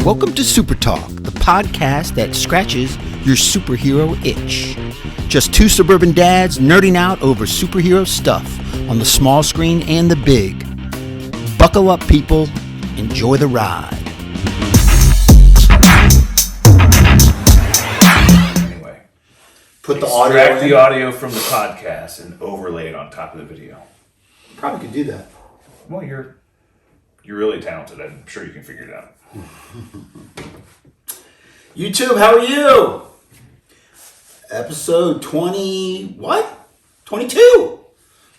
Welcome to SuperTalk, the podcast that scratches your superhero itch. Just two suburban dads nerding out over superhero stuff on the small screen and the big. Buckle up, people. Enjoy the ride. Anyway, Put the audio extract in. the audio from the podcast and overlay it on top of the video. Probably could do that. Well, you're really talented. I'm sure you can figure it out. YouTube, how are you? Episode 20, what? 22.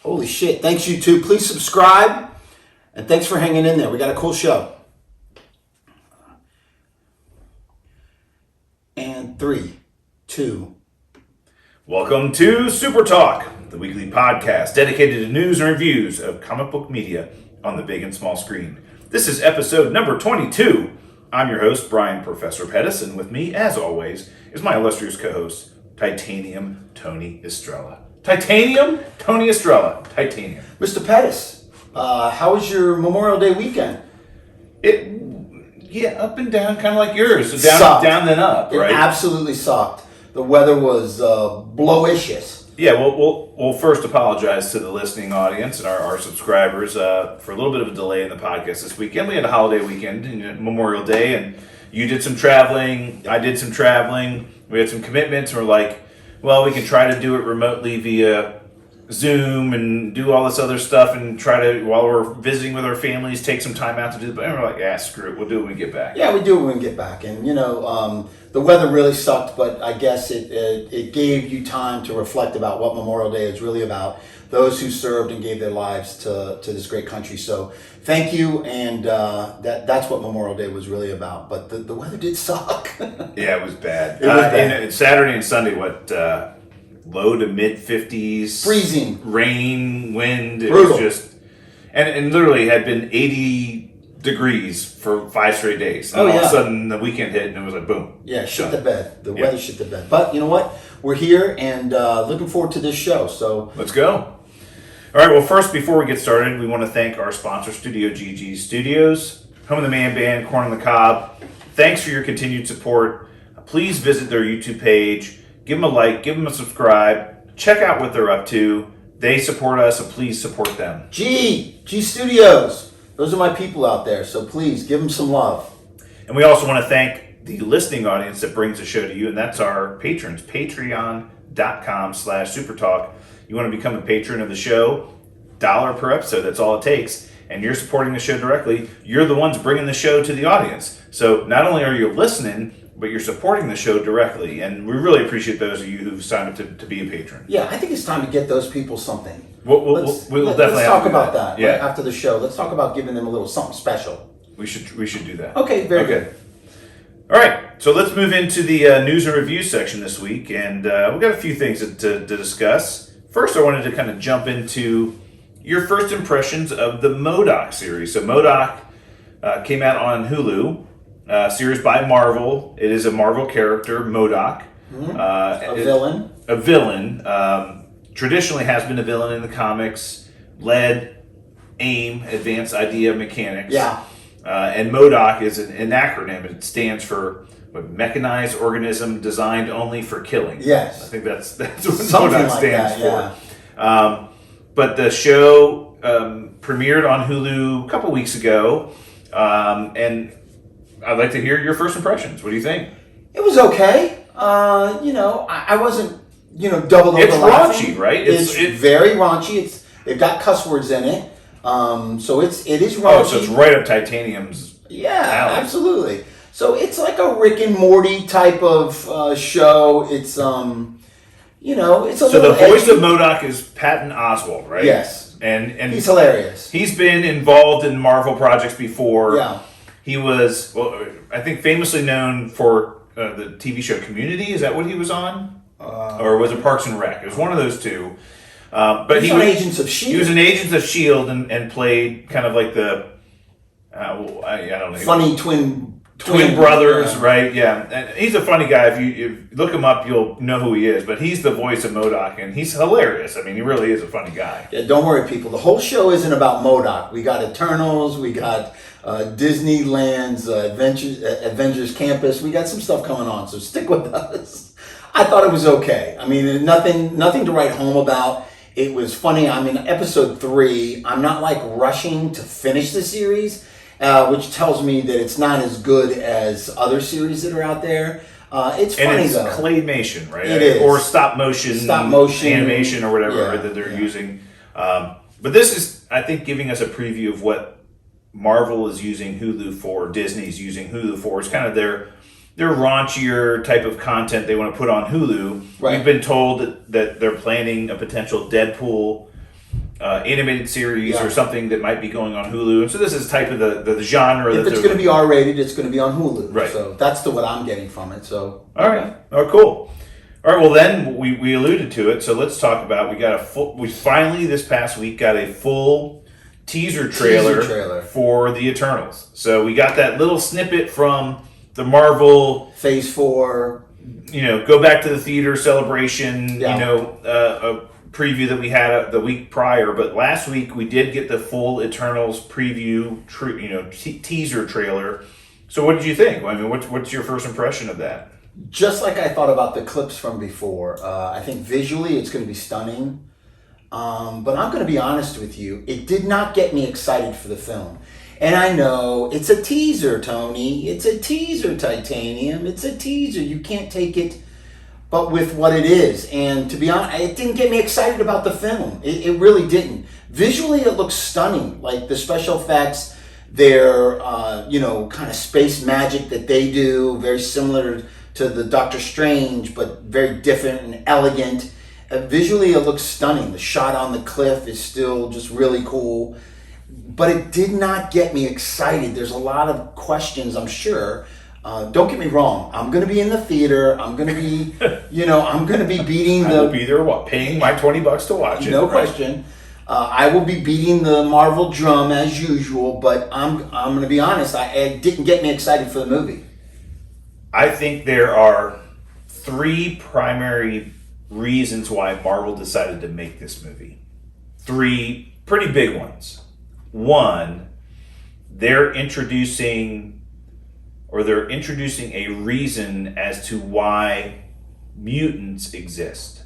Holy shit. Thanks, YouTube. Please subscribe. And thanks for hanging in there. We got a cool show. And 3, 2. Welcome to Super Talk, the weekly podcast dedicated to news and reviews of comic book media on the big and small screen. This is episode number 22. I'm your host, Brian Professor Pettis, and with me, as always, is my illustrious co-host, Titanium Tony Estrella. Titanium Tony Estrella. Titanium. Mr. Pettis, how was your Memorial Day weekend? Yeah, up and down, kind of like yours. So Sucked. down then up, right? It absolutely sucked. The weather was blowicious. Yeah, we'll first apologize to the listening audience and our subscribers for a little bit of a delay in the podcast this weekend. We had a holiday weekend, Memorial Day, and you did some traveling, I did some traveling. We had some commitments, and we're like, well, we can try to do it remotely via Zoom and do all this other stuff and try to, while we're visiting with our families, take some time out to do it. But we're like, screw it, we'll do it when we get back. Yeah, we do it when we get back. And, the weather really sucked, but I guess it gave you time to reflect about what Memorial Day is really about. Those who served and gave their lives to this great country. So thank you, and that's what Memorial Day was really about. But the weather did suck. Yeah, it was bad. It was bad. And Saturday and Sunday, low to mid 50s. Freezing. Rain, wind. It Brutal. was just, and literally had been 80 degrees for 5 straight days. And all of a sudden the weekend hit and it was like, boom. Yeah, shit the bed. The weather shit the bed. But you know what? We're here and looking forward to this show. So let's go. All right, well, first, before we get started, we want to thank our sponsor, Studio GG Studios, home of the man band, Corn on the Cob. Thanks for your continued support. Please visit their YouTube page. Give them a like. Give them a subscribe. Check out what they're up to. They support us, so please support them. G Studios. Those are my people out there. So please give them some love. And we also want to thank the listening audience that brings the show to you, and that's our patrons, patreon.com/supertalk. You want to become a patron of the show, $1 per episode, that's all it takes, and you're supporting the show directly. You're the ones bringing the show to the audience. So not only are you listening, but you're supporting the show directly, and we really appreciate those of you who've signed up to be a patron. Yeah, I think it's time to get those people something. We'll definitely let's talk about that. right after the show. Let's talk about giving them a little something special. We should do that. Okay, very good. All right, so let's move into the news and review section this week, and we've got a few things to discuss. First, I wanted to kind of jump into your first impressions of the Modoc series. So Modoc came out on Hulu, series by Marvel. It is a Marvel character, Modoc. A villain. A villain. Traditionally has been a villain in the comics. Led, AIM, Advanced Idea Mechanics. Yeah. And Modoc is an acronym. It stands for Mechanized Organism Designed Only for Killing. Yes. I think that's what Something Modoc like stands that, for. But the show premiered on Hulu a couple weeks ago, and I'd like to hear your first impressions. What do you think? It was okay. I wasn't, double over It's laughing. raunchy, right? It's very raunchy. It got cuss words in it. So it is raunchy. Oh, so it's right up Titanium's alley. Absolutely. So it's like a Rick and Morty type of show. It's it's a So little the voice edgy. of Modoc is Patton Oswalt, right? Yes. And He's hilarious. He's been involved in Marvel projects before. Yeah. He was, I think, famously known for the TV show Community. Is that what he was on? Or was it Parks and Rec? It was one of those two. But He was on Agents of S.H.I.E.L.D. He was in Agents of S.H.I.E.L.D. and played kind of like the, I don't know. Funny twin twin brothers, yeah. right? Yeah, and he's a funny guy. If you look him up, you'll know who he is. But he's the voice of Modoc, and he's hilarious. I mean, he really is a funny guy. Yeah, don't worry, people. The whole show isn't about Modoc. We got Eternals. We got Disneyland's Avengers Campus. We got some stuff coming on, so stick with us. I thought it was okay. I mean, nothing to write home about. It was funny. I'm in episode 3. I'm not like rushing to finish the series, which tells me that it's not as good as other series that are out there. It's funny, and it's though. claymation, right? It is. Or stop motion animation or whatever that they're using. But this is, I think, giving us a preview of what Marvel is using Hulu for, Disney's using Hulu for. It's kind of their raunchier type of content they want to put on Hulu. Right. We've been told that they're planning a potential Deadpool animated series or something that might be going on Hulu. And so this is type of the genre. If it's going to be R-rated, it's going to be on Hulu. Right. So that's what I'm getting from it. So all right. Oh, cool. All right. Well, then we alluded to it. So let's talk about. We finally this past week got a full teaser trailer for the Eternals. So we got that little snippet from the Marvel Phase 4. Go back to the theater celebration. Yeah. A preview that we had the week prior, but last week we did get the full Eternals preview. Teaser trailer. So what did you think? I mean, what's your first impression of that? Just like I thought about the clips from before, I think visually it's going to be stunning. But I'm going to be honest with you, it did not get me excited for the film. And I know it's a teaser, Tony. It's a teaser, Titanium. It's a teaser. You can't take it but with what it is. And to be honest, it didn't get me excited about the film. It really didn't. Visually, it looks stunning. Like the special effects, their, kind of space magic that they do, very similar to the Doctor Strange, but very different and elegant. Visually, it looks stunning. The shot on the cliff is still just really cool. But it did not get me excited. There's a lot of questions, I'm sure. Don't get me wrong. I'm going to be in the theater. I'm going to be, I'm going to be beating the... I will be there, paying my $20 to watch it. No question. I will be beating the Marvel drum as usual, but I'm going to be honest. It didn't get me excited for the movie. I think there are 3 primary reasons why Marvel decided to make this movie. 3 pretty big ones. 1, they're introducing a reason as to why mutants exist.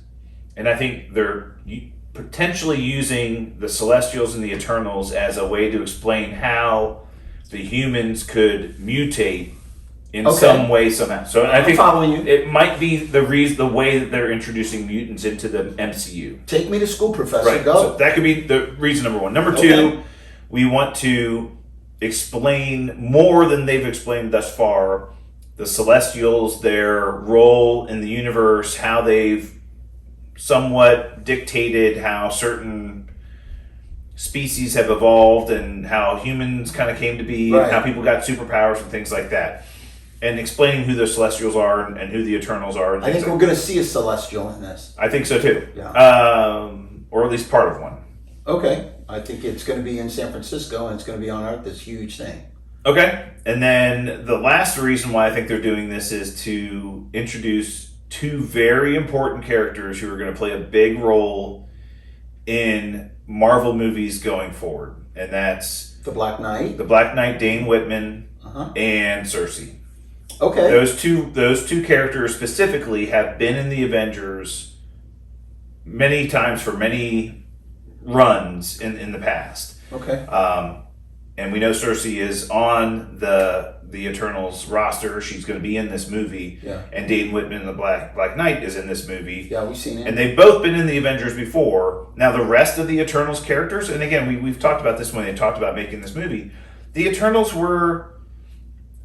And I think they're potentially using the Celestials and the Eternals as a way to explain how the humans could mutate in some way, somehow. So I think following you. It might be the way that they're introducing mutants into the MCU. Take me to school, Professor. Right. Go. So that could be the reason number 1. Number 2, we want to explain more than they've explained thus far the Celestials, their role in the universe, how they've somewhat dictated how certain species have evolved and how humans kind of came to be, and how people got superpowers and things like that. And explaining who the Celestials are and who the Eternals are. And I think we're going to see a Celestial in this. I think so too. Yeah. Or at least part of one. Okay. I think it's going to be in San Francisco and it's going to be on Earth, this huge thing. Okay. And then the last reason why I think they're doing this is to introduce 2 very important characters who are going to play a big role in Marvel movies going forward. And that's The Black Knight, Dane Whitman, and Cersei. Okay. Those two characters specifically have been in the Avengers many times for many runs in the past. Okay. And we know Cersei is on the Eternals roster. She's going to be in this movie. Yeah. And Dane Whitman, the Black Knight, is in this movie. Yeah, we've seen it. And they've both been in the Avengers before. Now, the rest of the Eternals characters, and again, we've talked about this when they talked about making this movie, the Eternals were,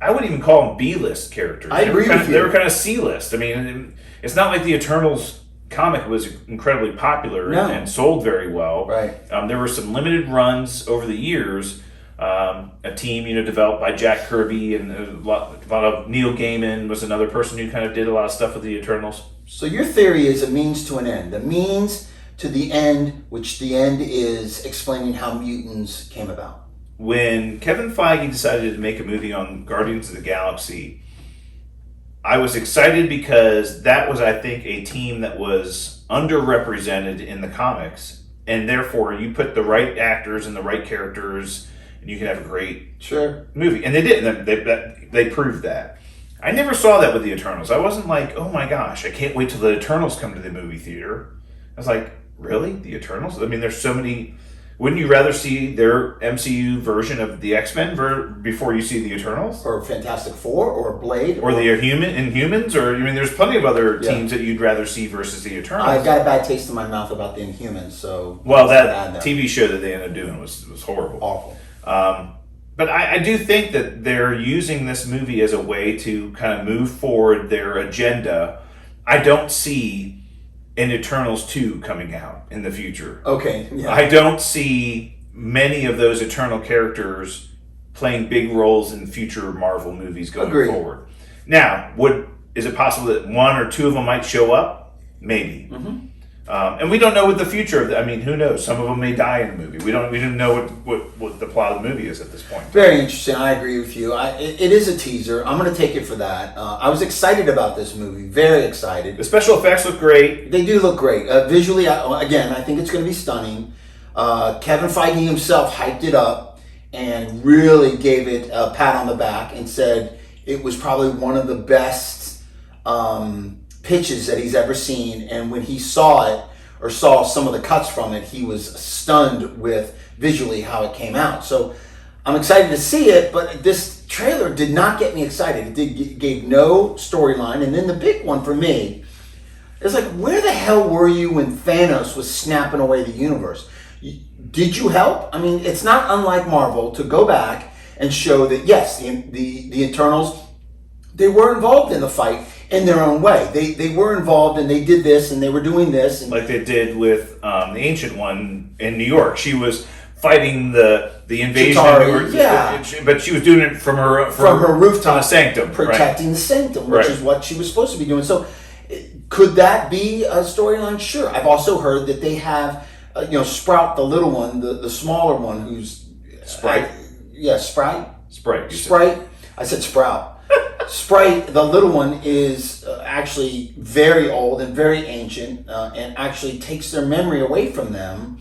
I wouldn't even call them B-list characters. I agree with you. They were kind of C-list. I mean, it's not like the Eternals comic was incredibly popular and sold very well. Right. There were some limited runs over the years. A team, developed by Jack Kirby, and a lot of Neil Gaiman was another person who kind of did a lot of stuff with the Eternals. So your theory is a means to an end. A means to the end, which the end is explaining how mutants came about. when Kevin Feige decided to make a movie on Guardians of the Galaxy, I was excited because that was, I think, a team that was underrepresented in the comics, and therefore you put the right actors and the right characters, and you can have a great movie. And they did. And they proved that. I never saw that with the Eternals. I wasn't like, oh my gosh, I can't wait till the Eternals come to the movie theater. I was like, really? The Eternals? I mean, there's so many. Wouldn't you rather see their MCU version of the X-Men before you see the Eternals? Or Fantastic Four, or Blade? Or the Inhumans? Or, I mean, there's plenty of other teams that you'd rather see versus the Eternals. I got a bad taste in my mouth about the Inhumans, so... Well, that TV show that they ended up doing was horrible. Awful. But I do think that they're using this movie as a way to kind of move forward their agenda. I don't see an Eternals 2 coming out in the future. Okay. Yeah. I don't see many of those Eternal characters playing big roles in future Marvel movies going forward. Now, is it possible that one or two of them might show up? Maybe. Mm-hmm. And we don't know what the future of I mean, who knows? Some of them may die in the movie. We don't know what the plot of the movie is at this point. Very interesting. I agree with you. It is a teaser. I'm going to take it for that. I was excited about this movie. Very excited. The special effects look great. They do look great. Visually, again, I think it's going to be stunning. Kevin Feige himself hyped it up and really gave it a pat on the back and said it was probably one of the best pitches that he's ever seen, and when he saw it or saw some of the cuts from it, he was stunned with visually how it came out. So I'm excited to see it, but this trailer did not get me excited. It gave no storyline, and then the big one for me is like, where the hell were you when Thanos was snapping away the universe? Did you help? I mean, it's not unlike Marvel to go back and show that yes, the Eternals, they were involved in the fight in their own way. They were involved, and they did this, and they were doing this. And like they did with the Ancient One in New York. She was fighting the invasion of New York, but she was doing it from her rooftop Sanctum. Protecting the Sanctum, which is what she was supposed to be doing. So could that be a storyline? Sure. I've also heard that they have, Sprout, the little one, the smaller one, who's... Sprite? Sprite. I said Sprout. Sprite, the little one, is actually very old and very ancient, and actually takes their memory away from them,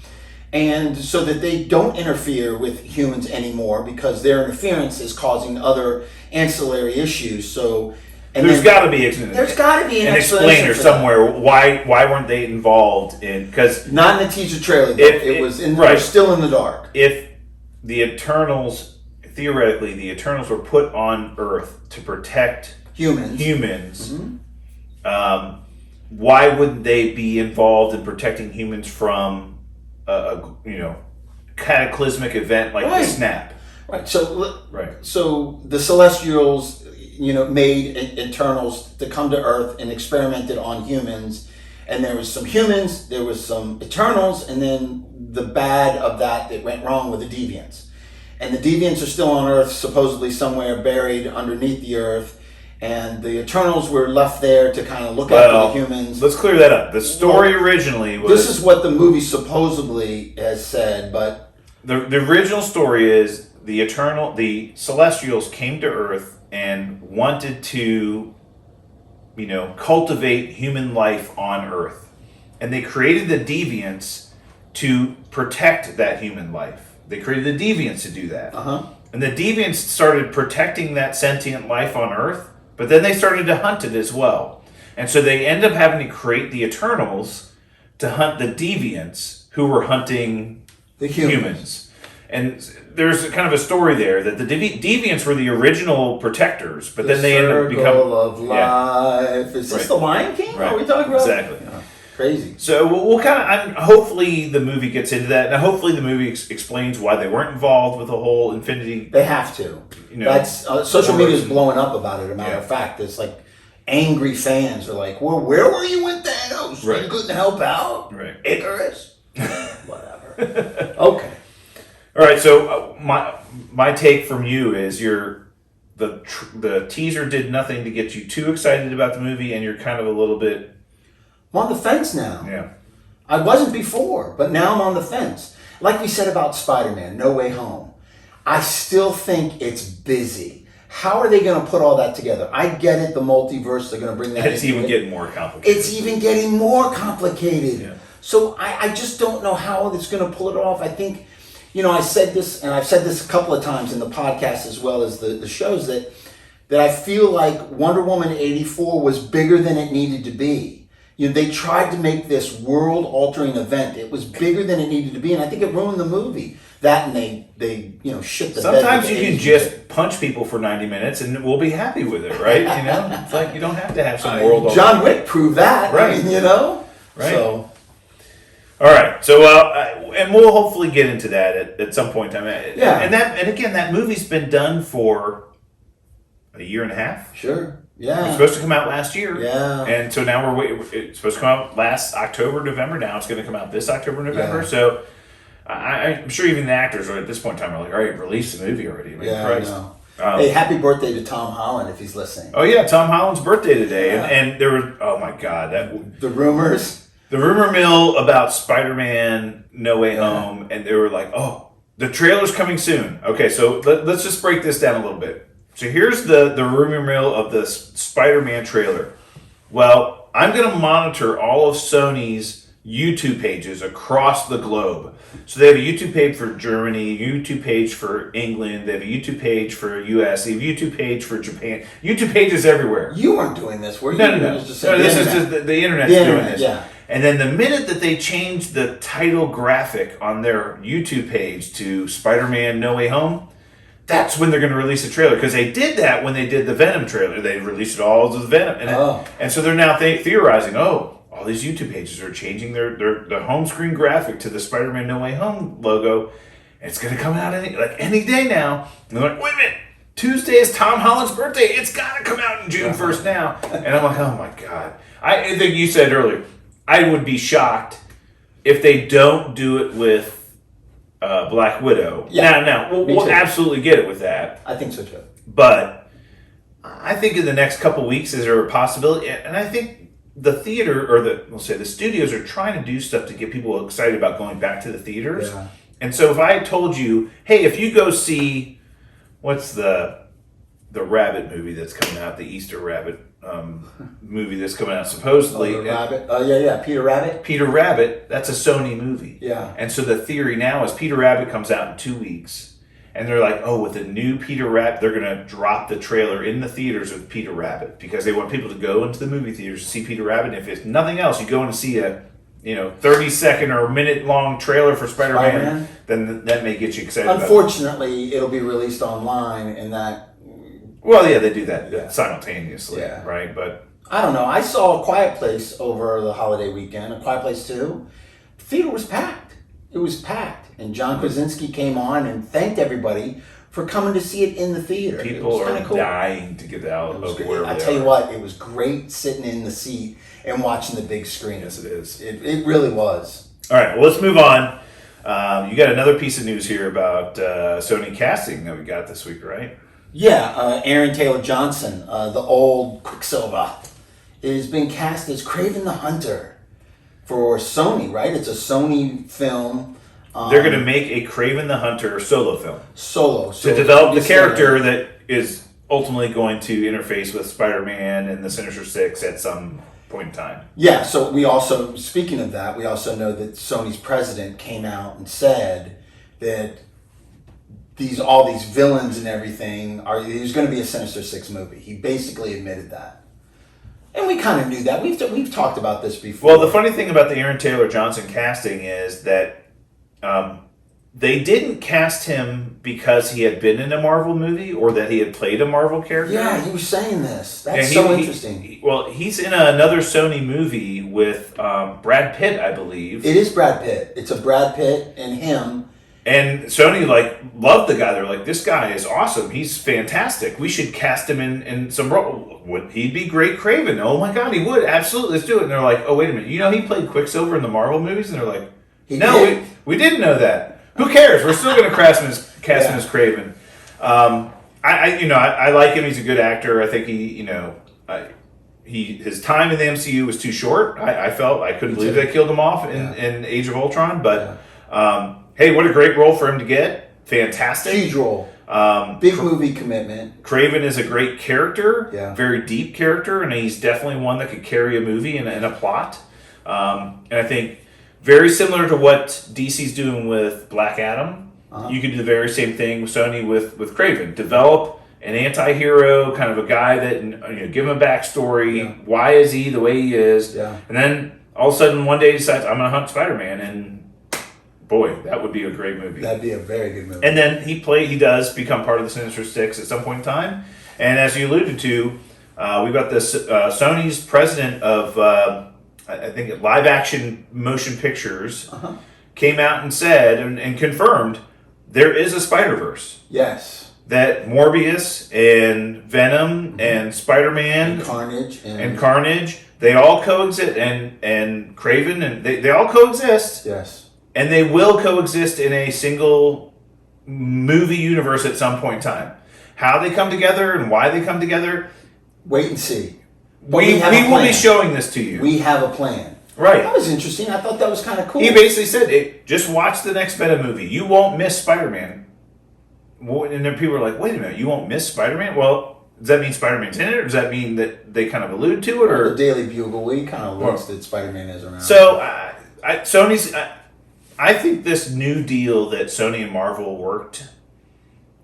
and so that they don't interfere with humans anymore, because their interference is causing other ancillary issues. So, there's got to be an explainer somewhere. Why weren't they involved in? Because not in the teaser trailer. They're still in the dark. If the Eternals. Theoretically, the Eternals were put on Earth to protect humans. Mm-hmm. Why wouldn't they be involved in protecting humans from a cataclysmic event like the snap? Right. So the Celestials, made Eternals to come to Earth and experimented on humans, and there was some humans, there was some Eternals, and then the bad of that went wrong with the Deviants. And the Deviants are still on Earth, supposedly somewhere buried underneath the Earth. And the Eternals were left there to kind of look after the humans. Let's clear that up. The story originally was... This is what the movie supposedly has said, but... The original story is the Celestials came to Earth and wanted to, cultivate human life on Earth. And they created the Deviants to protect that human life. They created the Deviants to do that. Uh-huh. And the Deviants started protecting that sentient life on Earth, but then they started to hunt it as well. And so they end up having to create the Eternals to hunt the Deviants who were hunting the humans. And there's kind of a story there that the Deviants were the original protectors, but then they end up becoming... The circle of life. Is this the Lion King? Right. Are we talking about? Exactly. Yeah. Crazy. So we'll kind of, hopefully the movie gets into that, and hopefully the movie explains why they weren't involved with the whole Infinity. They have to. That's social media is blowing up about it. As a matter of fact, it's like angry fans are like, "Well, where were you with Thanos? Right. You couldn't help out, right? Icarus, whatever." Okay. All right. So my take from you is the teaser did nothing to get you too excited about the movie, and you're kind of a little bit. I'm on the fence now. Yeah. I wasn't before, but now I'm on the fence. Like we said about Spider-Man, No Way Home. I still think it's busy. How are they going to put all that together? I get it, the multiverse, they're going to bring that in. It's even getting more complicated. It's even getting more complicated. Yeah. So I just don't know how it's going to pull it off. I think, I said this, and I've said this a couple of times in the podcast as well as the shows, that I feel like Wonder Woman 84 was bigger than it needed to be. They tried to make this world-altering event. It was bigger than it needed to be, and I think it ruined the movie. That and they shit the bed. Sometimes you can just punch people for 90 minutes and we'll be happy with it, right? It's like you don't have to have some world. John Wick proved that, right? Right. So, all right. So, and we'll hopefully get into that at some point in time. Yeah. And again, that movie's been done for a year and a half. Sure. Yeah. It was supposed to come out last year. Yeah. And so now we're waiting. It's supposed to come out last October, November. Now it's going to come out this October, November. Yeah. So. I'm sure even the actors are at this point in time are like, all right, release the movie already. I know. Hey, happy birthday to Tom Holland if he's listening. Oh yeah, Tom Holland's birthday today, Yeah. and there were oh my god, the rumors, the rumor mill about Spider-Man No Way Home, and they were like, oh, the trailer's coming soon. Okay, so let's just break this down a little bit. So here's the rumor mill of the Spider-Man trailer. Well, I'm going to monitor all of Sony's YouTube pages across the globe. So they have a YouTube page for Germany, a YouTube page for England, they have a YouTube page for US, they have a YouTube page for Japan. YouTube pages everywhere. You weren't doing this, were you? No. This is just the internet's doing this. Yeah. And then the minute that they changed the title graphic on their YouTube page to Spider-Man No Way Home, that's when they're going to release a trailer. Because they did that when they did the Venom trailer. They released it all as the Venom. And so they're now theorizing, all these YouTube pages are changing their home screen graphic to the Spider-Man No Way Home logo. And it's going to come out any day now. And they're like, wait a minute. Tuesday is Tom Holland's birthday. It's got to come out in June 1st now. And I'm like, oh my God. I think you said earlier, I would be shocked if they don't do it with Black Widow. Yeah, now we'll absolutely get it with that. I think so too. But I think in the next couple weeks, is there a possibility? And I think the theater, or the studios are trying to do stuff to get people excited about going back to the theaters. Yeah. And so if I told you, hey, if you go see, what's the rabbit movie that's coming out, the Easter Rabbit movie that's coming out supposedly. Rabbit. Yeah, Peter Rabbit. Peter Rabbit, that's a Sony movie. Yeah. And so the theory now is Peter Rabbit comes out in 2 weeks. And they're like, with a new Peter Rabbit, they're going to drop the trailer in the theaters with Peter Rabbit because they want people to go into the movie theaters to see Peter Rabbit. And if it's nothing else, you go in and see a 30-second or a minute-long trailer for Spider-Man, then that may get you excited. Unfortunately, it'll be released online, and that. Well, yeah, they do that simultaneously, right? But I don't know. I saw A Quiet Place over the holiday weekend. A Quiet Place 2. The theater was packed. It was packed. And John Krasinski came on and thanked everybody for coming to see it in the theater. People are dying to get out of wherever they are. I tell you what, it was great sitting in the seat and watching the big screen. Yes, it is. It really was. All right, well, let's move on. You got another piece of news here about Sony casting that we got this week, right? Yeah, Aaron Taylor Johnson, the old Quicksilver, is being cast as Kraven the Hunter for Sony, right? It's a Sony film. They're going to make a Kraven the Hunter solo film. So to develop the character that is ultimately going to interface with Spider-Man and the Sinister Six at some point in time. Yeah, so we also, speaking of that, we also know that Sony's president came out and said that all these villains and everything there's going to be a Sinister Six movie. He basically admitted that. And we kind of knew that. We've talked about this before. Well, the funny thing about the Aaron Taylor Johnson casting is that they didn't cast him because he had been in a Marvel movie or that he had played a Marvel character. Yeah, he was saying this. That's interesting. He's in another Sony movie with Brad Pitt, I believe. It is Brad Pitt. It's a Brad Pitt and him. And Sony loved the guy. They're like, this guy is awesome. He's fantastic. We should cast him in some role. Would he be great Kraven? Oh my God, he would. Absolutely. Let's do it. And they're like, oh, wait a minute. He played Quicksilver in the Marvel movies? And they're like, we didn't know that. Who cares? We're still going to cast him as Kraven. I like him. He's a good actor. I think his time in the MCU was too short. I felt I couldn't believe they killed him off in Age of Ultron. But hey, what a great role for him to get. fantastic. Huge role. Big movie commitment. Kraven is a great character, Yeah. very deep character, and he's definitely one that could carry a movie and a plot. And I think very similar to what DC's doing with Black Adam, you could do the very same thing with Sony with Kraven. Develop an anti-hero, kind of a guy that, give him a backstory. Why is he the way he is? Yeah. And then all of a sudden one day he decides, I'm going to hunt Spider-Man, and boy, that would be a great movie. That'd be a very good movie. And then he does become part of the Sinister Six at some point in time. And as you alluded to, we've got this Sony's president of, I think, live action motion pictures came out and said and confirmed there is a Spider-Verse. Yes. That Morbius and Venom and Spider-Man And Carnage. and Carnage, they all coexist, and Kraven, and they all coexist. Yes. And they will coexist in a single movie universe at some point in time. How they come together and why they come together, Wait and see. But we have a will be plan. showing this to you. We have a plan. Right. That was interesting. I thought that was kind of cool. He basically said, just watch the next Venom movie. You won't miss Spider-Man. And then people are like, wait a minute, you won't miss Spider-Man? Well, does that mean Spider-Man's in it? Or does that mean that they kind of allude to it? Or the Daily Bugle, we kind of looks that Spider-Man is around. So, Sony's... I think this new deal that Sony and Marvel worked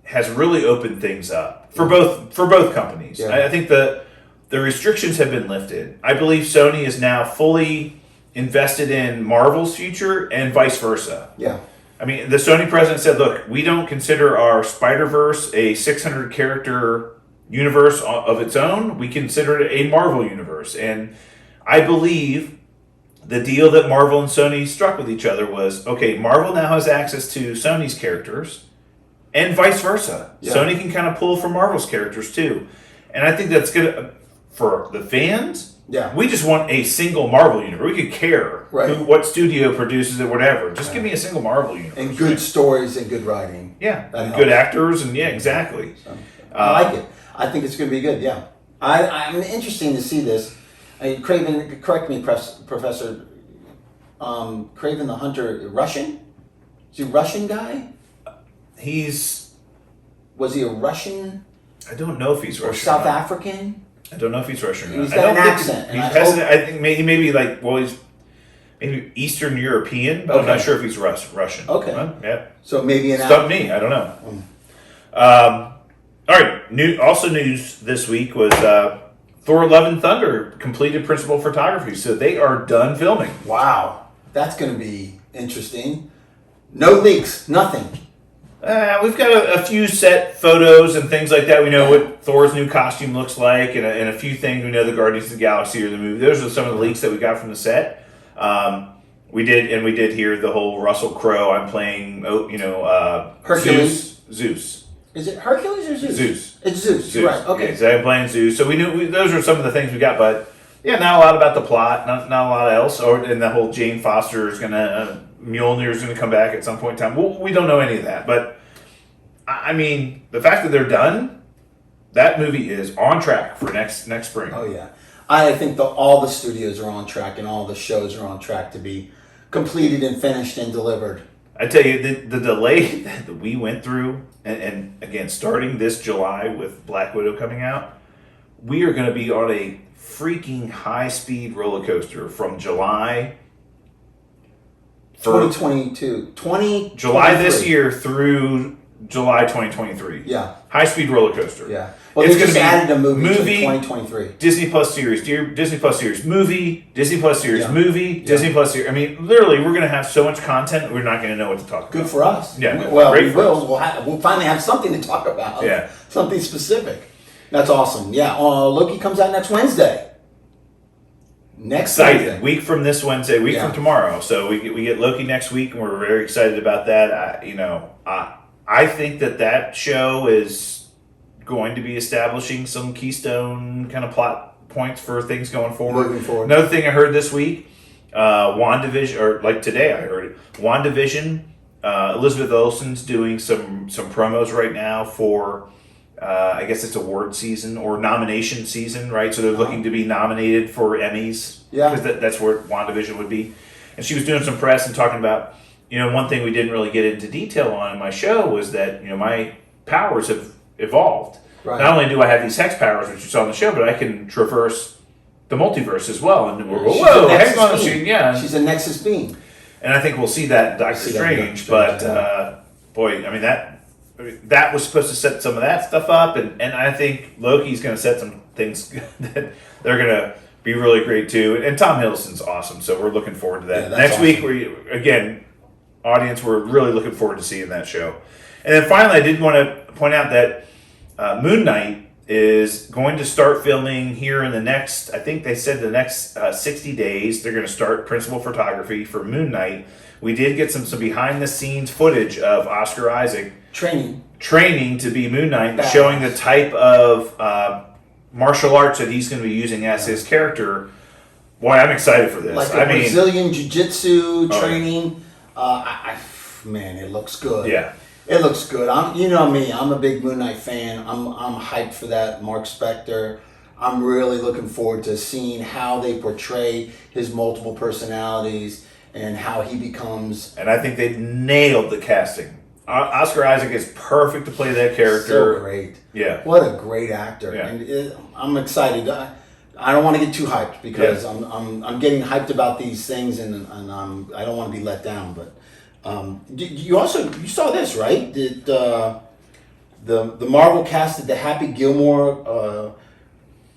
has really opened things up for both companies. Yeah. I think the restrictions have been lifted. I believe Sony is now fully invested in Marvel's future and vice versa. Yeah. I mean, the Sony president said, look, we don't consider our Spider-Verse a 600-character universe of its own. We consider it a Marvel universe. And I believe the deal that Marvel and Sony struck with each other was, okay, Marvel now has access to Sony's characters and vice versa. Yeah. Sony can kind of pull from Marvel's characters too. And I think that's good for the fans. Yeah. We just want a single Marvel universe. We could care Right. what studio produces it, whatever. Just give me a single Marvel universe. And good stories and good writing. Yeah, That and good helps. actors, and exactly. So, I like it. I think it's going to be good, yeah. I'm interesting to see this. Kraven, correct me, Professor, Kraven the Hunter, Russian? Is he a Russian guy? Was he a Russian I don't know if he's or Russian. South or not. African? I don't know if he's Russian or not. He's I got don't an think accent, and He's I hesitant. I think he may be he's maybe Eastern European, but I'm not Okay. sure if he's Russian. Okay. Well, yeah. So maybe an Stump me. I don't know. All right. News this week was Thor: Love and Thunder completed principal photography, so they are done filming. Wow. That's going to be interesting. No leaks, nothing. We've got a few set photos and things like that. We know what Thor's new costume looks like, and a few things. We know the Guardians of the Galaxy or the movie. Those are some of the leaks that we got from the set. We did hear the whole Russell Crowe. I'm playing, Hercules? Zeus. Is it Hercules or Zeus? Zeus. It's Zeus, right. Okay. Yeah, so I'm playing Zeus. So we knew those are some of the things we got, but yeah, not a lot about the plot, not a lot else. And the whole Jane Foster is gonna Mjolnir's gonna come back at some point in time. We don't know any of that, but I mean, the fact that they're done, that movie is on track for next spring. Oh yeah, I think all the studios are on track and all the shows are on track to be completed and finished and delivered. I tell you, the delay that we went through, and again, starting this July with Black Widow coming out, we are going to be on a freaking high-speed roller coaster from July 2022. July this year through July 2023. Yeah. High-speed roller coaster. Yeah. Well, It's they gonna just be added a movie to movie, 2023. Disney Plus series, Disney Plus series movie, Disney Plus series Yeah. movie, Disney Plus series. I mean, literally, we're going to have so much content, we're not going to know what to talk about. Good for us. Yeah, Well, great we for will. us. We'll finally have something to talk about. Yeah. Something specific. That's awesome. Yeah. Loki comes out next Wednesday. Excited. Week from this Wednesday, Yeah. from tomorrow. So we get Loki next week, and we're very excited about that. I think that show is going to be establishing some keystone kind of plot points for things going forward. Moving forward. Another thing I heard this week, WandaVision, or like today I heard it, WandaVision, Elizabeth Olsen's doing some promos right now for, I guess it's award season or nomination season, right? So they're looking to be nominated for Emmys. Yeah. Because that's where WandaVision would be. And she was doing some press and talking about, one thing we didn't really get into detail on in my show was that, my powers have evolved. Right. Not only do I have these hex powers, which you saw in the show, but I can traverse the multiverse as well. And we're hex on the machine, yeah. She's a Nexus being. And I think we'll see that in Doctor Strange, but boy, I mean that was supposed to set some of that stuff up, and I think Loki's going to set some things that they're going to be really great too. And Tom Hiddleston's awesome, so we're looking forward to that. Next week, audience, we're really looking forward to seeing that show. And then finally, I did want to point out that Moon Knight is going to start filming here in the next, I think they said the next 60 days. They're going to start principal photography for Moon Knight. We did get some behind the scenes footage of Oscar Isaac training to be Moon Knight, showing the type of martial arts that he's going to be using as his character. Boy, I'm excited for this. Like Brazilian Jiu-Jitsu training. Man, it looks good. Yeah. It looks good. You know me. I'm a big Moon Knight fan. I'm hyped for that. Mark Spector. I'm really looking forward to seeing how they portray his multiple personalities and how he becomes. And I think they nailed the casting. Oscar Isaac is perfect to play that character. So great. Yeah. What a great actor. Yeah. And I'm excited. I don't want to get too hyped because I'm getting hyped about these things and I don't want to be let down, but. You saw this, right? Did the Marvel casted the Happy Gilmore,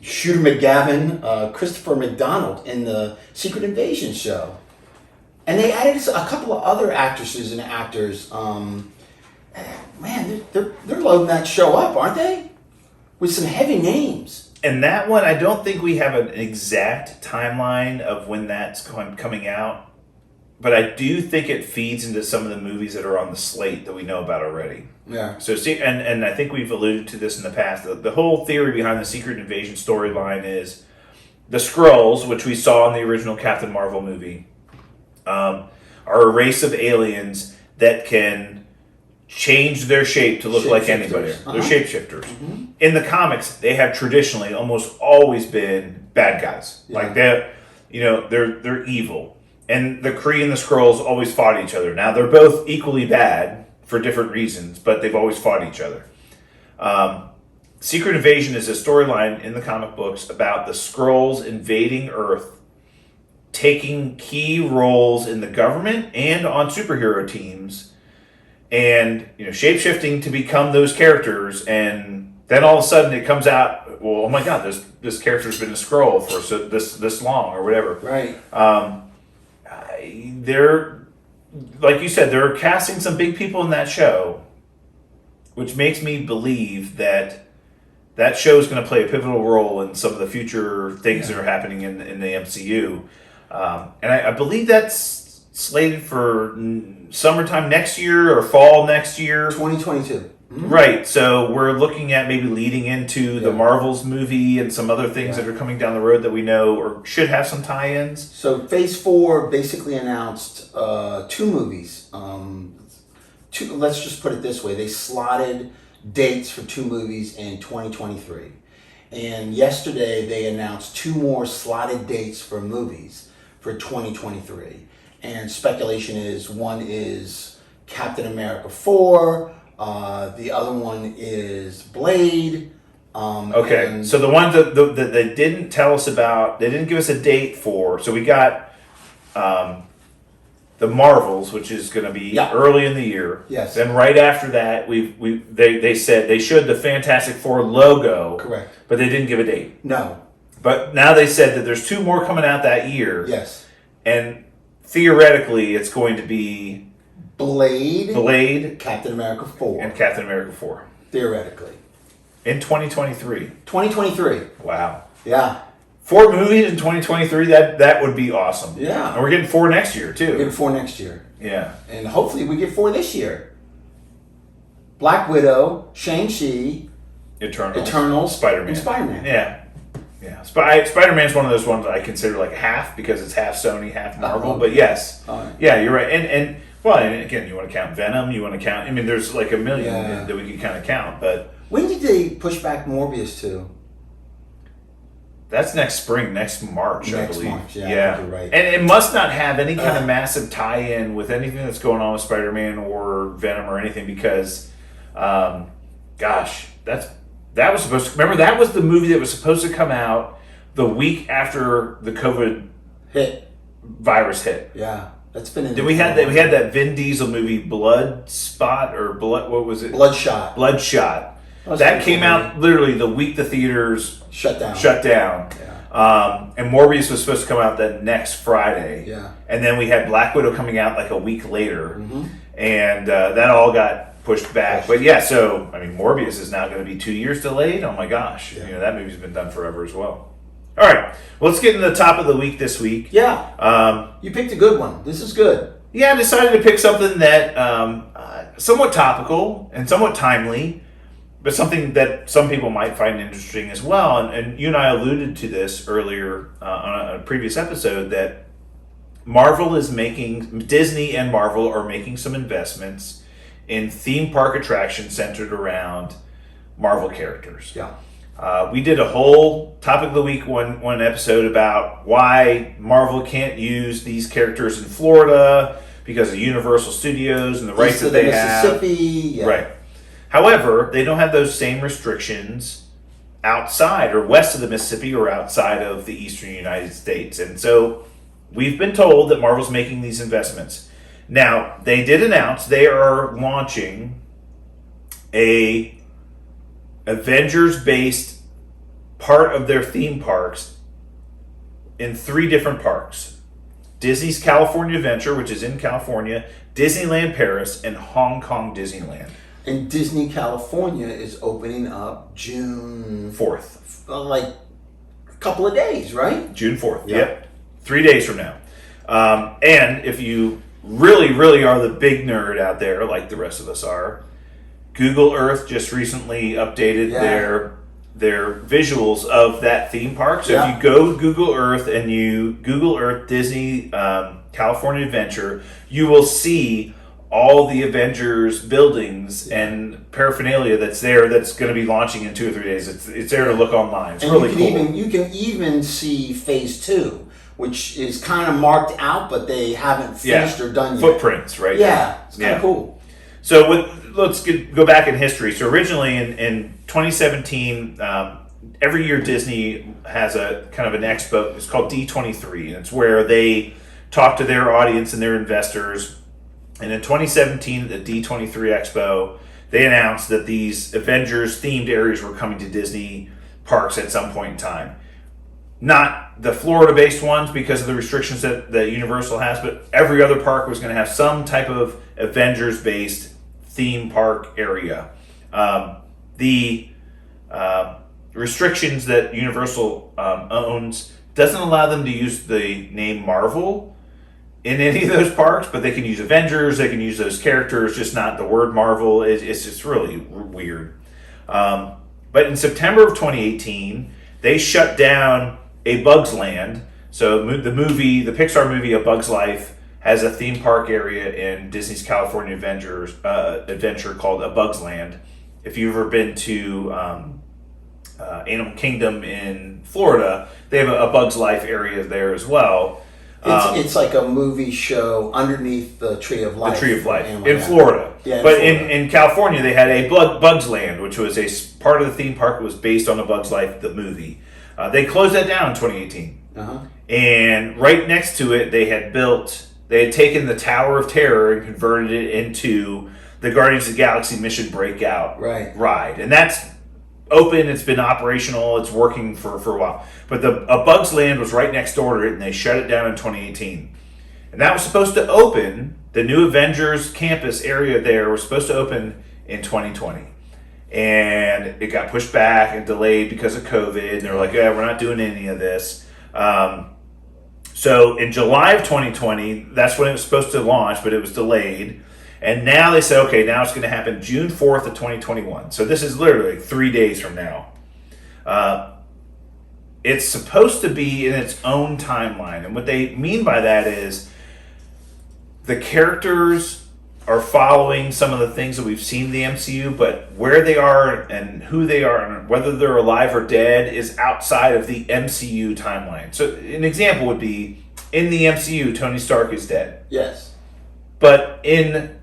Shooter McGavin, Christopher McDonald in the Secret Invasion show, and they added a couple of other actresses and actors. Man, they're loading that show up, aren't they? With some heavy names. And that one, I don't think we have an exact timeline of when that's coming out. But I do think it feeds into some of the movies that are on the slate that we know about already. Yeah. So and I think we've alluded to this in the past. The whole theory behind the Secret Invasion storyline is the Skrulls, which we saw in the original Captain Marvel movie, are a race of aliens that can change their shape to look like anybody. They're shapeshifters. Mm-hmm. In the comics, they have traditionally almost always been bad guys. Yeah. Like they're evil. And the Kree and the Skrulls always fought each other. Now, they're both equally bad for different reasons, but they've always fought each other. Secret Invasion is a storyline in the comic books about the Skrulls invading Earth, taking key roles in the government and on superhero teams, and shape-shifting to become those characters. And then all of a sudden it comes out, well, oh my God, this character's been a Skrull for this long or whatever. Right. They're, like you said, they're casting some big people in that show, which makes me believe that show is going to play a pivotal role in some of the future things that are happening in the MCU. And I believe that's slated for summertime next year or fall next year. 2022. Mm-hmm. Right, so we're looking at maybe leading into the Marvels movie and some other things that are coming down the road that we know or should have some tie-ins. So Phase 4 basically announced 2 movies. Let's just put it this way. They slotted dates for 2 movies in 2023. And yesterday they announced 2 more slotted dates for movies for 2023. And speculation is one is Captain America 4, the other one is Blade. Okay, so the ones that they didn't tell us about, they didn't give us a date for. So we got the Marvels, which is going to be early in the year. Yes. Then right after that, they said they showed the Fantastic Four logo. Correct. But they didn't give a date. No. But now they said that there's 2 more coming out that year. Yes. And theoretically, it's going to be Blade, Captain America 4. And Captain America 4. Theoretically. In 2023. 2023. Wow. Yeah. 4 movies in 2023, that would be awesome. Yeah. And we're getting 4 next year, too. We're getting 4 next year. Yeah. And hopefully we get 4 this year. Black Widow, Shang-Chi, Eternals, Spider-Man. And Spider-Man. Yeah. Yeah. Spider-Man's one of those ones that I consider like half because it's half Sony, half Marvel. But yes. Yeah, you're right. And again, you want to count Venom, you want to count, there's like a million that we can kind of count, but... When did they push back Morbius to? That's next spring, next March, I believe. March, yeah. I think you're right. And it must not have any kind of massive tie-in with anything that's going on with Spider-Man or Venom or anything because, gosh, that was supposed to... Remember, that was the movie that was supposed to come out the week after the COVID virus hit. Yeah. That's been in Then we had that Vin Diesel movie, what was it? Bloodshot. That came out literally the week the theaters shut down. Yeah. And Morbius was supposed to come out the next Friday. Yeah. And then we had Black Widow coming out like a week later. And that all got pushed back. But yeah, so, I mean, Morbius is now going to be 2 years delayed. Oh my gosh. Yeah. You know, that movie's been done forever as well. All right. Well, let's get into the top of the week this week. Yeah. You picked a good one. This is good. Yeah, I decided to pick something that somewhat topical and somewhat timely, but something that some people might find interesting as well. And you and I alluded to this earlier on a previous episode that Disney and Marvel are making some investments in theme park attractions centered around Marvel characters. Yeah. We did a whole topic of the week one episode about why Marvel can't use these characters in Florida because of Universal Studios and the rights that they have. Mississippi. Yeah. Right. However, they don't have those same restrictions outside or west of the Mississippi or outside of the eastern United States. And so we've been told that Marvel's making these investments. Now, they did announce they are launching a Avengers-based part of their theme parks in 3 different parks. Disney's California Adventure, which is in California, Disneyland Paris, and Hong Kong Disneyland. And Disney California is opening up June 4th. Like a couple of days, right? June 4th, yep. 3 days from now. And if you really, really are the big nerd out there, like the rest of us are, Google Earth just recently updated their visuals of that theme park. So if you go to Google Earth and you Google Earth Disney California Adventure, you will see all the Avengers buildings and paraphernalia that's there that's going to be launching in 2 or 3 days. It's there to look online. It's really cool. You can even see Phase 2, which is kind of marked out, but they haven't finished or done yet. Footprints, right? Yeah, it's kind of cool. So let's go back in history. So originally in 2017, every year Disney has a kind of an expo. It's called D23, and it's where they talk to their audience and their investors. And in 2017, at the D23 Expo, they announced that these Avengers-themed areas were coming to Disney parks at some point in time. Not the Florida-based ones because of the restrictions that Universal has, but every other park was going to have some type of Avengers-based theme park area. The restrictions that Universal owns doesn't allow them to use the name Marvel in any of those parks, but they can use Avengers, they can use those characters, just not the word Marvel. It's just really weird. But in September of 2018, they shut down A Bug's Land. So the Pixar movie A Bug's Life has a theme park area in Disney's California Adventure called A Bug's Land. If you've ever been to Animal Kingdom in Florida, they have a Bug's Life area there as well. It's like a movie show underneath the Tree of Life. The Tree of Life in Florida. Yeah, but in California, they had a Bug's Land, which was a part of the theme park that was based on A Bug's Life, the movie. They closed that down in 2018. And right next to it, they had taken the Tower of Terror and converted it into the Guardians of the Galaxy Mission Breakout ride. And that's open, it's been operational, it's working for a while. But A Bug's Land was right next door to it, and they shut it down in 2018. And that was supposed to open, the new Avengers Campus area there was supposed to open in 2020. And it got pushed back and delayed because of COVID, and they're like, yeah, we're not doing any of this. So in July of 2020, that's when it was supposed to launch, but it was delayed. And now they say, okay, now it's going to happen June 4th of 2021. So this is literally 3 days from now. It's supposed to be in its own timeline. And what they mean by that is the characters are following some of the things that we've seen in the MCU, but where they are and who they are and whether they're alive or dead is outside of the MCU timeline. So an example would be, in the MCU, Tony Stark is dead. Yes. But in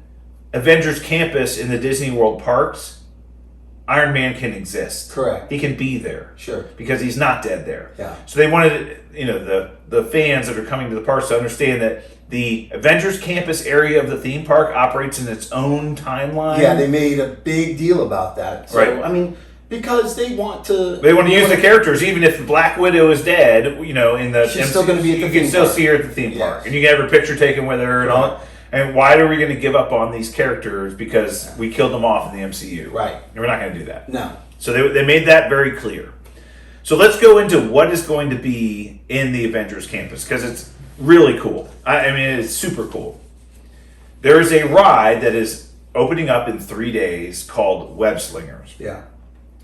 Avengers Campus in the Disney World parks, Iron Man can exist. Correct. He can be there. Sure. Because he's not dead there. Yeah. So they wanted, the fans that are coming to the parks to understand that the Avengers Campus area of the theme park operates in its own timeline. Yeah, they made a big deal about that. So, Right. I mean, because they want to... They want to use the characters, even if Black Widow is dead, in the... She's still going to be at the you theme can still park. see her at the theme park. Yes. And you can have her picture taken with her and all. And why are we going to give up on these characters because we killed them off in the MCU? Right. And we're not going to do that. No. So they made that very clear. So let's go into what is going to be in the Avengers Campus, because it's really cool. I mean, it's super cool. There is a ride that is opening up in 3 days called Web Slingers. Yeah.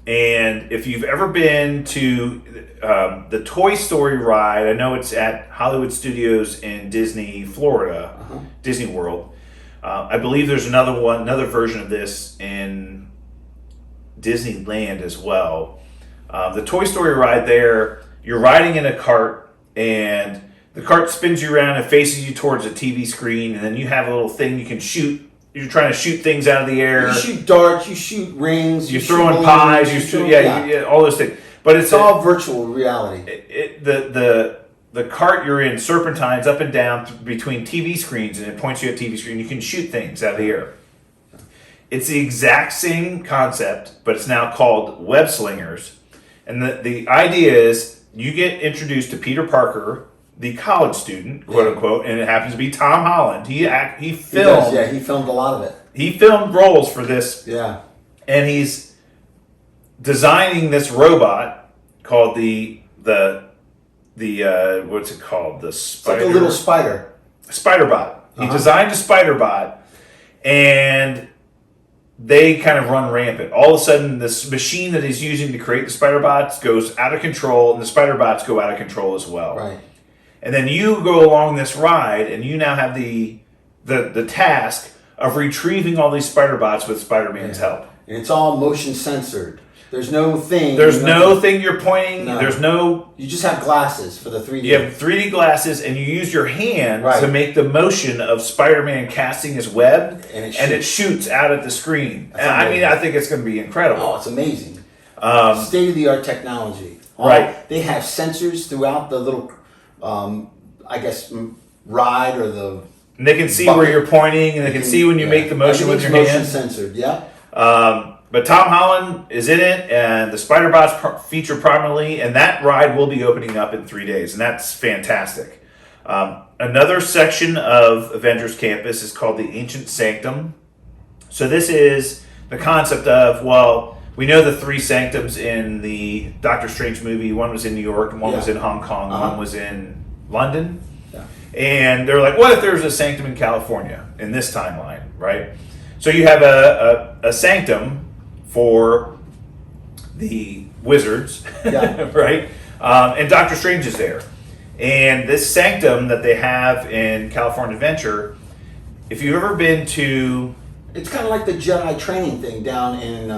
And if you've ever been to the Toy Story ride, I know it's at Hollywood Studios in Disney, Florida, Disney World. I believe there's another version of this in Disneyland as well. The Toy Story ride there, you're riding in a cart, and the cart spins you around and faces you towards a TV screen, and then you have a little thing you can shoot. You're trying to shoot things out of the air. You shoot darts, you shoot rings, You're throwing pies, all those things. But it's all virtual reality. The cart you're in serpentines up and down between TV screens, and it points you at TV screen. You can shoot things out of the air. It's the exact same concept, but it's now called Web Slingers. And the idea is you get introduced to Peter Parker, the college student, quote unquote, and it happens to be Tom Holland. He filmed. He filmed a lot of it. He filmed roles for this. Yeah. And he's designing this robot called the what's it called? The spider. It's like a little spider. Spider-Bot. He designed a Spider-Bot, and they kind of run rampant. All of a sudden, this machine that he's using to create the Spider-Bots goes out of control, and the Spider-Bots go out of control as well. Right. And then you go along this ride, and you now have the task of retrieving all these Spider-Bots with Spider-Man's help. And it's all motion censored. There's no thing. There's no thing you're pointing. No. There's no... You just have glasses for the 3D. You have 3D glasses, and you use your hand Right. to make the motion of Spider-Man casting his web, and it shoots out at the screen. That's And I mean, amazing. I think it's going to be incredible. Oh, it's amazing. State-of-the-art technology. Right. They have sensors throughout the little, ride or the... And they can see bucket. where you're pointing, and they can see when you make the motion with your hand. motion censored, yeah. But Tom Holland is in it, and the Spider-Bots feature prominently, and that ride will be opening up in 3 days, and that's fantastic. Another section of Avengers Campus is called the Ancient Sanctum. So this is the concept of, we know the three sanctums in the Doctor Strange movie. One was in New York, and one was in Hong Kong, one was in London. Yeah. And they're like, what if there's a sanctum in California in this timeline, right? So you have a sanctum for the wizards, right? And Doctor Strange is there. And this sanctum that they have in California Adventure, if you've ever been to... It's kind of like the Jedi training thing down in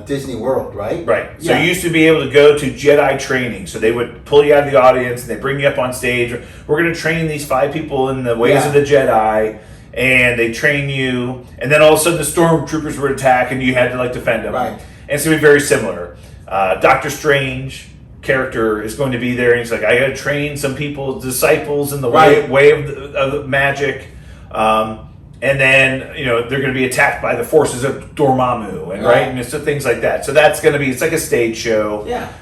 Disney World, right? Right. So you used to be able to go to Jedi training. So they would pull you out of the audience and they bring you up on stage. We're going to train these 5 people in the ways of the Jedi. And they train you, and then all of a sudden the stormtroopers would attack, and you had to defend them. Right. And it's going to be very similar. Doctor Strange character is going to be there, and he's like, I got to train some people, disciples in the way of the magic. And then they're going to be attacked by the forces of Dormammu, and and it's things like that. So that's going to be it's like a stage show. Yeah.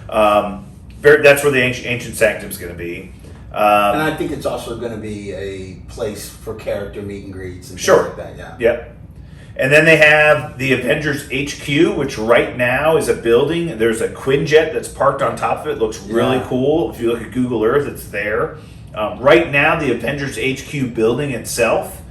That's where the Ancient Sanctum is going to be. And I think it's also going to be a place for character meet and greets and things like that. Yeah. Yep. And then they have the Avengers HQ, which right now is a building. There's a Quinjet that's parked on top of it. Looks really cool. If you look at Google Earth, it's there. Right now, the Avengers HQ building itself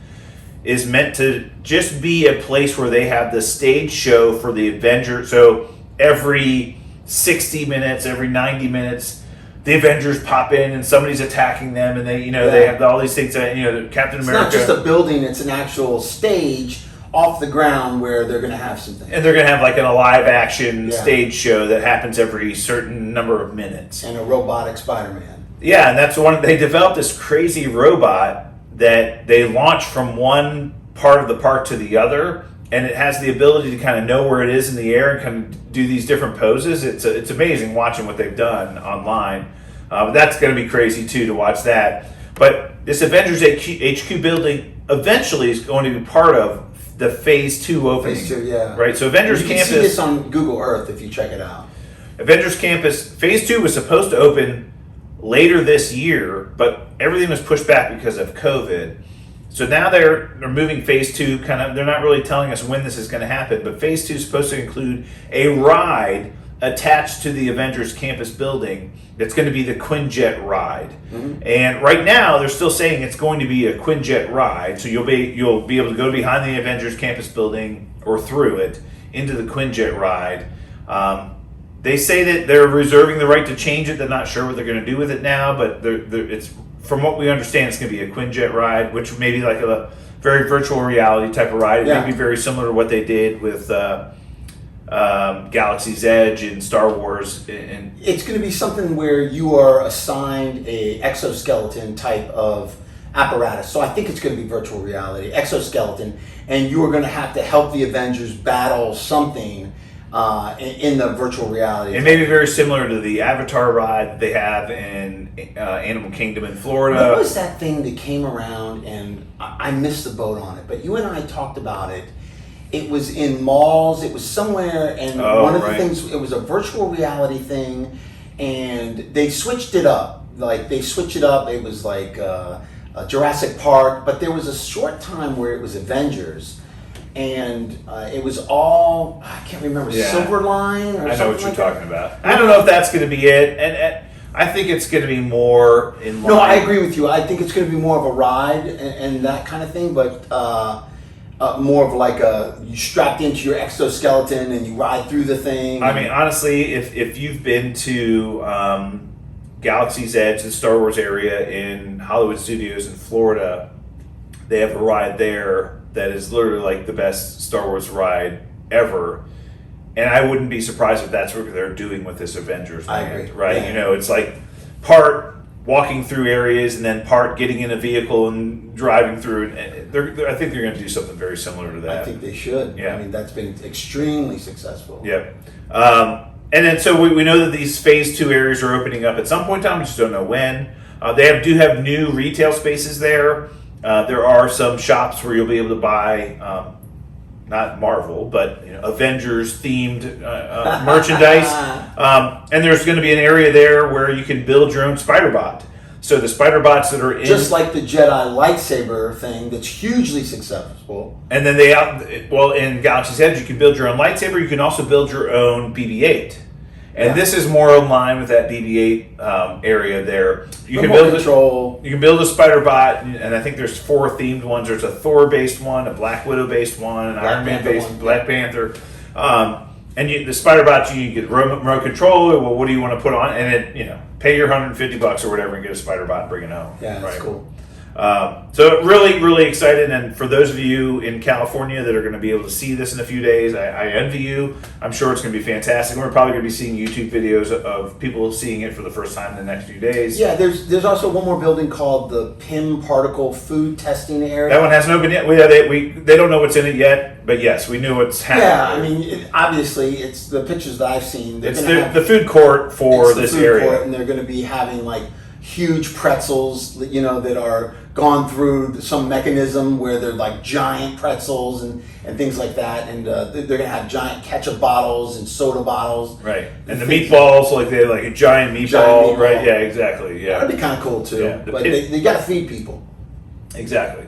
is meant to just be a place where they have the stage show for the Avengers. So every 60 minutes, every 90 minutes, the Avengers pop in and somebody's attacking them, and they they have all these things that Captain America. It's not just a building; it's an actual stage off the ground where they're going to have some things. And they're going to have like a live action stage show that happens every certain number of minutes. And a robotic Spider-Man. Yeah, and that's they developed this crazy robot that they launch from one part of the park to the other, and it has the ability to kind of know where it is in the air and kind of do these different poses. It's amazing watching what they've done online. But that's going to be crazy too to watch that. But this Avengers HQ building eventually is going to be part of the Phase 2 opening. Phase 2, yeah. Right, so Avengers Campus... You can see this on Google Earth if you check it out. Avengers Campus, Phase 2 was supposed to open later this year, but everything was pushed back because of COVID. So now they're moving Phase 2, they're not really telling us when this is going to happen, but Phase 2 is supposed to include a ride attached to the Avengers Campus building that's going to be the Quinjet ride. Mm-hmm. And right now they're still saying it's going to be a Quinjet ride, so you'll be able to go behind the Avengers Campus building or through it into the Quinjet ride. They say that they're reserving the right to change it. They're not sure what they're going to do with it now, but it's from what we understand, it's going to be a Quinjet ride, which may be like a very virtual reality type of ride. It may be very similar to what they did with Galaxy's Edge and Star Wars. And it's going to be something where you are assigned a exoskeleton type of apparatus. So I think it's going to be virtual reality, exoskeleton, and you are going to have to help the Avengers battle something in the virtual reality. It may be very similar to the Avatar ride that they have in Animal Kingdom in Florida. What was that thing that came around, and I missed the boat on it, but you and I talked about it. It was in malls, it was somewhere, and one of the things, it was a virtual reality thing, and they switched it up. It was like Jurassic Park, but there was a short time where it was Avengers, and it was all, I can't remember, Silver Line or something. I know what you're talking about. I don't know if that's going to be it, and I think it's going to be more in line. No, I agree with you. I think it's going to be more of a ride and that kind of thing, but more of like you strapped into your exoskeleton and you ride through the thing. I mean, honestly, if you've been to Galaxy's Edge, the Star Wars area in Hollywood Studios in Florida, they have a ride there that is literally like the best Star Wars ride ever. And I wouldn't be surprised if that's what they're doing with this Avengers land, I agree. right? Yeah. It's like part walking through areas and then part getting in a vehicle and driving through. And I think they're going to do something very similar to that. I think they should. Yeah. I mean, that's been extremely successful. Yep. And then so we know that these Phase 2 areas are opening up at some point in time. We just don't know when. They do have new retail spaces there. There are some shops where you'll be able to buy not Marvel, but Avengers themed merchandise. And there's going to be an area there where you can build your own spider bot. So the spider bots that are in, just like the Jedi lightsaber thing that's hugely successful. And then in Galaxy's Edge you can build your own lightsaber. You can also build your own BB-8. And this is more in line with that BB-8 area there. You can build a spider bot, and I think there's 4 themed ones. There's a Thor-based one, a Black Widow-based one, an Iron Man-based Black Panther. And the spider bot, you get remote control. Well, what do you want to put on? And then pay your $150 or whatever and get a spider bot and bring it home. Yeah, that's cool. So really, really excited. And for those of you in California that are going to be able to see this in a few days, I envy you. I'm sure it's going to be fantastic. We're probably going to be seeing YouTube videos of people seeing it for the first time in the next few days. Yeah, there's also one more building called the PIM Particle Food Testing Area. That one hasn't opened yet. They don't know what's in it yet, but yes, we knew what's happening. Yeah, I mean, obviously, it's the pictures that I've seen. It's the food court for this area. And they're going to be having like huge pretzels, that are gone through some mechanism where they're like giant pretzels and things like that, and they're going to have giant ketchup bottles and soda bottles. Right, and the meatballs, like they have like a giant meatball, right? Yeah, exactly. Yeah, that'd be kind of cool too. Yeah, but they got to feed people. Exactly.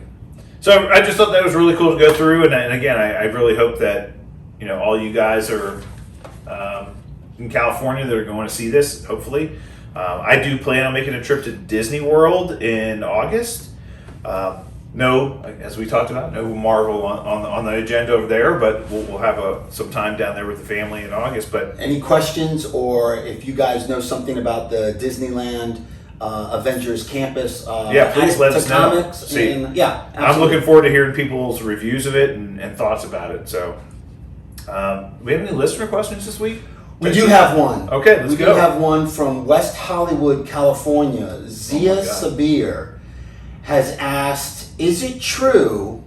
So I just thought that was really cool to go through, and again, I really hope that all you guys are in California that are going to see this. Hopefully, I do plan on making a trip to Disney World in August. no, as we talked about, no Marvel on the agenda over there, but we'll have some time down there with the family in August. But any questions, or if you guys know something about the Disneyland Avengers Campus, please let us know. I'm looking forward to hearing people's reviews of it and thoughts about it. So, we have any listener questions this week? We do have one. Okay, let's go. We do have one from West Hollywood, California. Zia Sabir has asked, is it true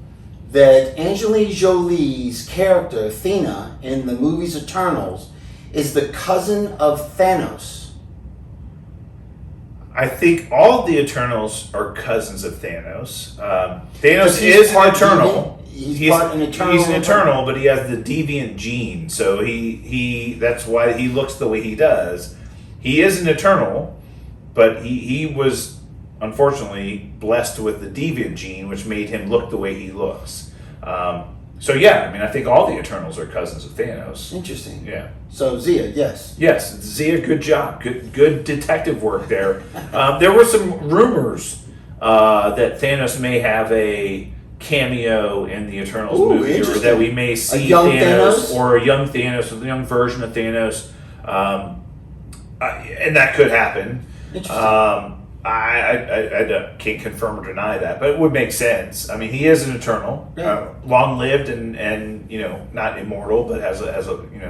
that Angelina Jolie's character, Athena, in the movie's Eternals, is the cousin of Thanos? I think all of the Eternals are cousins of Thanos. Thanos is an Eternal. He's an Eternal, but he has the deviant gene, so that's why he looks the way he does. He is an Eternal, but he was unfortunately blessed with the deviant gene, which made him look the way he looks. I think all the Eternals are cousins of Thanos. Interesting. Yeah. So Zia, yes. Yes, Zia, good job. Good detective work there. There were some rumors that Thanos may have a cameo in the Eternals movie, or that we may see Thanos or a young Thanos, a young version of Thanos, and that could happen. Interesting. I can't confirm or deny that, but it would make sense. I mean, he is an Eternal, long-lived and not immortal, but has the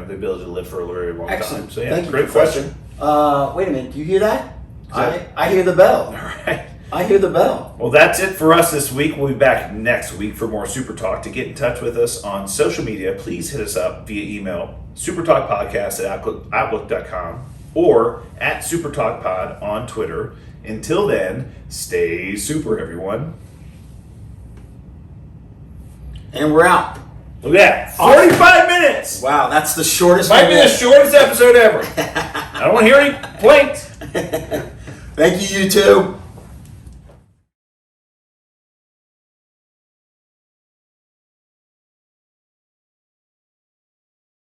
ability to live for a very long time. So Thank you, great question. Wait a minute, do you hear that? I hear the bell. All right. I hear the bell. Well, that's it for us this week. We'll be back next week for more Super Talk. To get in touch with us on social media, please hit us up via email, supertalkpodcast@outlook.com, or at supertalkpod on Twitter. Until then, stay super, everyone. And we're out. Look at that, 45 minutes! Wow, that's the shortest. Might be the shortest episode ever. I don't want to hear any complaints. Thank you, YouTube.